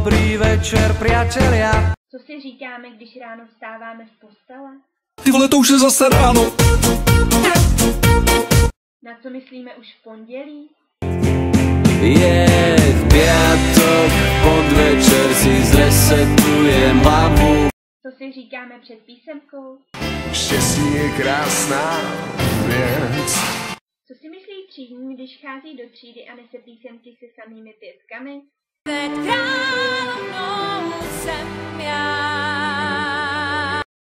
Dobrý večer, priatelia. Co si říkáme, když ráno vstáváme z postele? Ty vole, to už je zase ráno. Na co myslíme už v pondělí? Je piatok, podvečer si zresetujem hlavu. Co si říkáme před písemkou? Štěstí je krásná věc. Co si myslí třídní, když chází do třídy a nese písemky se samými pětkami?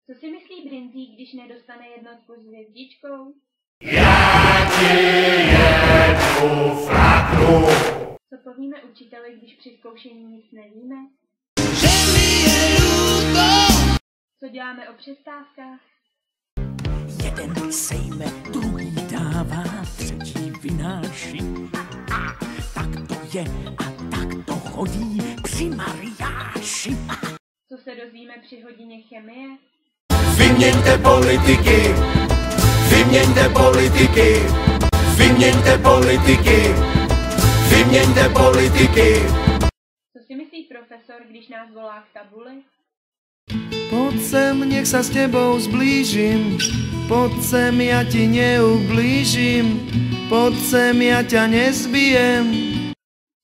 Co si myslí Brinzík, když nedostane jednotku s hvězdičkou? Já ti jedu fláknu. Co povíme učiteli, když při zkoušení nic nevíme? Že mi je ľúto. Co děláme o přestávkách? Jeden sejme, druhý dává, třetí vynáší. Tak to je a tak to chodí při Mariáši. Co se dozvíme při hodině chemie? Vyměňte politiky, vyměňte politiky, vyměňte politiky, vyměňte politiky. Co si myslí profesor, když nás volá k tabuli? Poď sem, nech sa s tebou zblížim. Poď sem, ja ti neublížim. Poď sem, ja ťa nezbijem.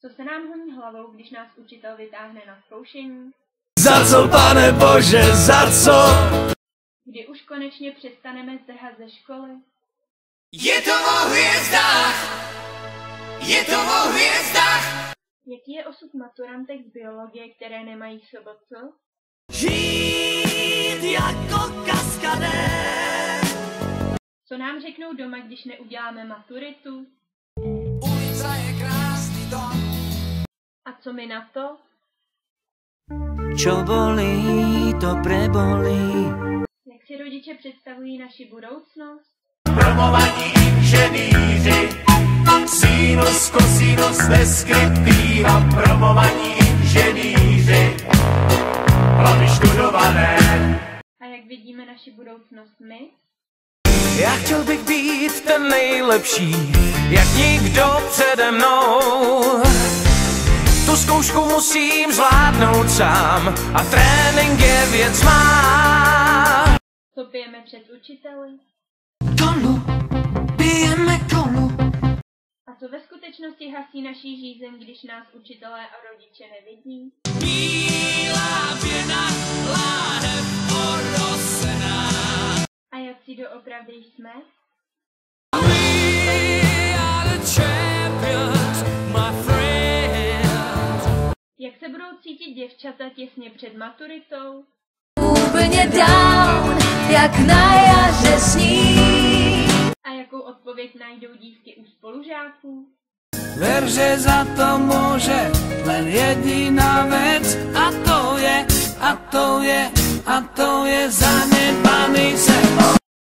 Co se nám honí hlavou, když nás učitel vytáhne na zkoušení? Za co, pane Bože, za co? Kdy už konečně přestaneme zdrhat ze školy? Je to o hvězdách, je to o hvězdách. Jaký je osud maturantek z biologie, které nemají SBC? Žít jako kaskadér. Co nám řeknou doma, když neuděláme maturitu? Ulica je krásný dom. A co mi na to? Čo bolí, to prebolí. Jak si rodiče představují naši budoucnost? Promovaní inženýři, sinus, kosinus, deskriptiva, promovaní inženýři, hlavy študované. A jak vidíme naši budoucnost my? Já chtěl bych být ten nejlepší, jak nikdo přede mnou. Tu zkoušku musím zvládnout sám a trénink je věc má. Co pijeme před učiteli? Kolu, pijeme kolu. A co ve skutečnosti hasí naší žízeň, když nás učitelé a rodiče nevidí? Bílá pěna, láhev porosená. A jak si doopravdy jsme? We are the champions, my friends. Jak se budou cítit děvčata těsně před maturitou? Úplně down, jak na jaře sníh. A jakou odpověď najdou dívky u spolužáků? Ver, že za to může len jediná věc a to je zanedbaný sen.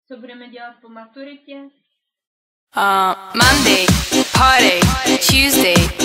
Co budeme dělat po maturitě? Monday, party, Tuesday,